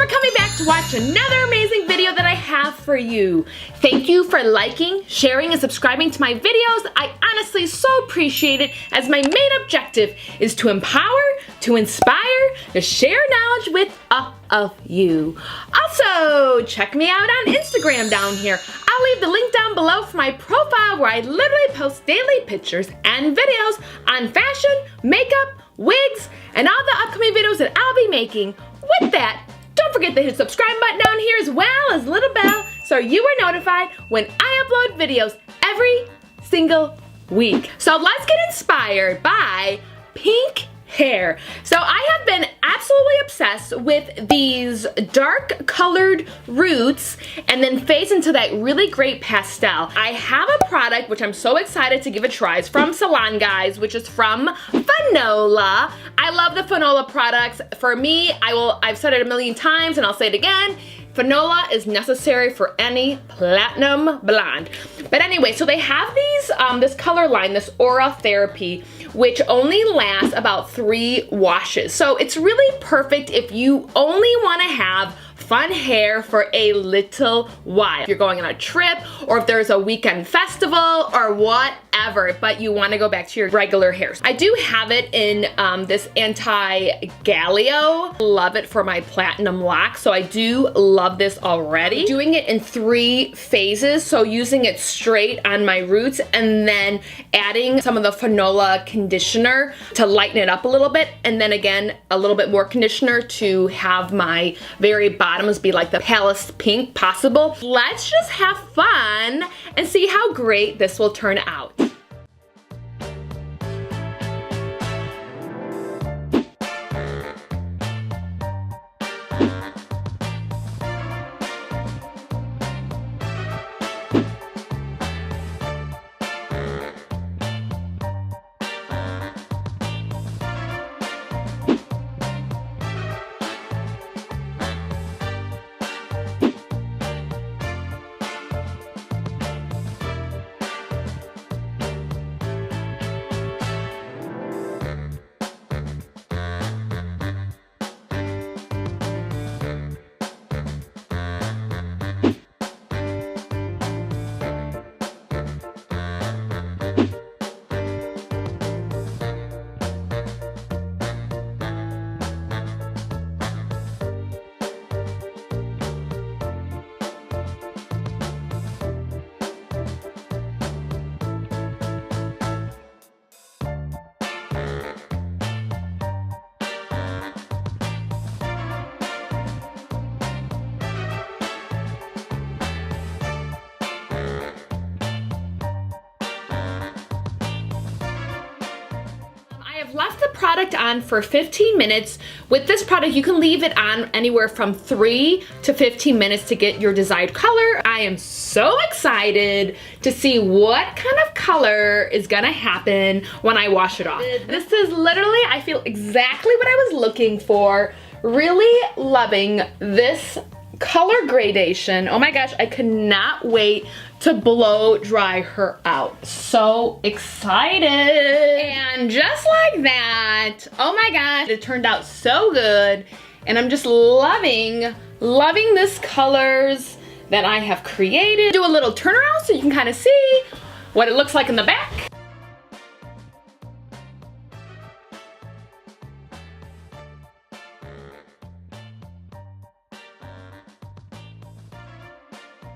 for coming back to watch another amazing video that I have for you. Thank you for liking, sharing, and subscribing to my videos. I honestly so appreciate it, as my main objective is to empower, to inspire, to share knowledge with all of you. Also, check me out on Instagram down here. I'll leave the link down below for my profile, where I literally post daily pictures and videos on fashion, makeup, wigs, and all the upcoming videos that I'll be making. With that, don't forget to hit the subscribe button down here, as well as the little bell, so you are notified when I upload videos every single week. So let's get inspired by pink hair. So I have been absolutely obsessed with these dark colored roots and then fades into that really great pastel. I have a product which I'm so excited to give a try. It's from Salon Guys, which is from Fanola. I love the Fanola products. For me, I've said it a million times and I'll say it again, Fanola is necessary for any platinum blonde. But anyway, so they have these, this color line, this Oro Therapy, which only lasts about 3 washes. So it's really perfect if you only want to have fun hair for a little while. If you're going on a trip, or if there's a weekend festival, or whatever, but you want to go back to your regular hair. I do have it in this anti-Gallio. Love it for my platinum locks, so I do love this already. Doing it in 3 phases, so using it straight on my roots and then adding some of the Fanola conditioner to lighten it up a little bit, and then again a little bit more conditioner to have my very bottoms be like the palest pink possible. Let's just have fun and see how great this will turn out. Left the product on for 15 minutes. With this product, you can leave it on anywhere from 3 to 15 minutes to get your desired color. I am so excited to see what kind of color is gonna happen when I wash it off. This is literally, I feel exactly what I was looking for. Really loving this color gradation. Oh my gosh, I cannot wait to blow dry her out. So excited. And just like that, oh my gosh, it turned out so good. And I'm just loving this colors that I have created. Do a little turnaround so you can kind of see what it looks like in the back.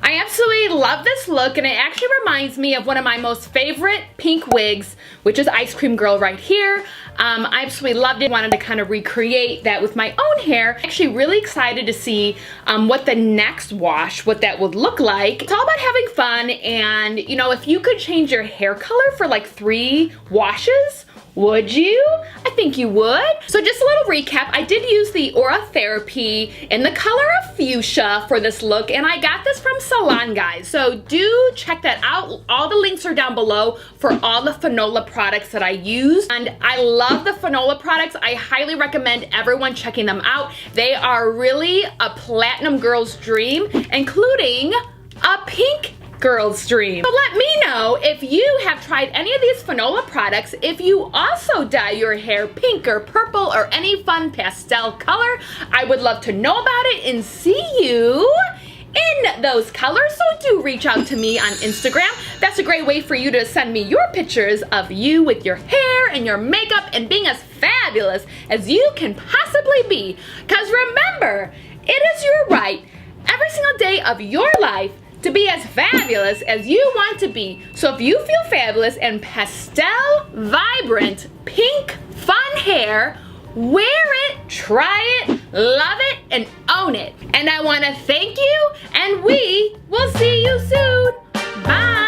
I absolutely love this look, and it actually reminds me of one of my most favorite pink wigs, which is Ice Cream Girl right here. I absolutely loved it. Wanted to kind of recreate that with my own hair. Actually really excited to see what the next wash, what that would look like. It's all about having fun, and you know, if you could change your hair color for like 3 washes, would you? I think you would. So just a little recap, I did use the Oro Therapy in the color of fuchsia for this look, and I got this from Salon Guys. So do check that out. All the links are down below for all the Fanola products that I used. And I love the Fanola products. I highly recommend everyone checking them out. They are really a platinum girl's dream, including a pink girls dream. So let me know if you have tried any of these Fanola products, if you also dye your hair pink or purple or any fun pastel color. I would love to know about it and see you in those colors, so do reach out to me on Instagram. That's a great way for you to send me your pictures of you with your hair and your makeup and being as fabulous as you can possibly be. Because remember, it is your right every single day of your life to be as fabulous as you want to be. So if you feel fabulous and pastel, vibrant, pink, fun hair, wear it, try it, love it, and own it. And I want to thank you, and we will see you soon. Bye.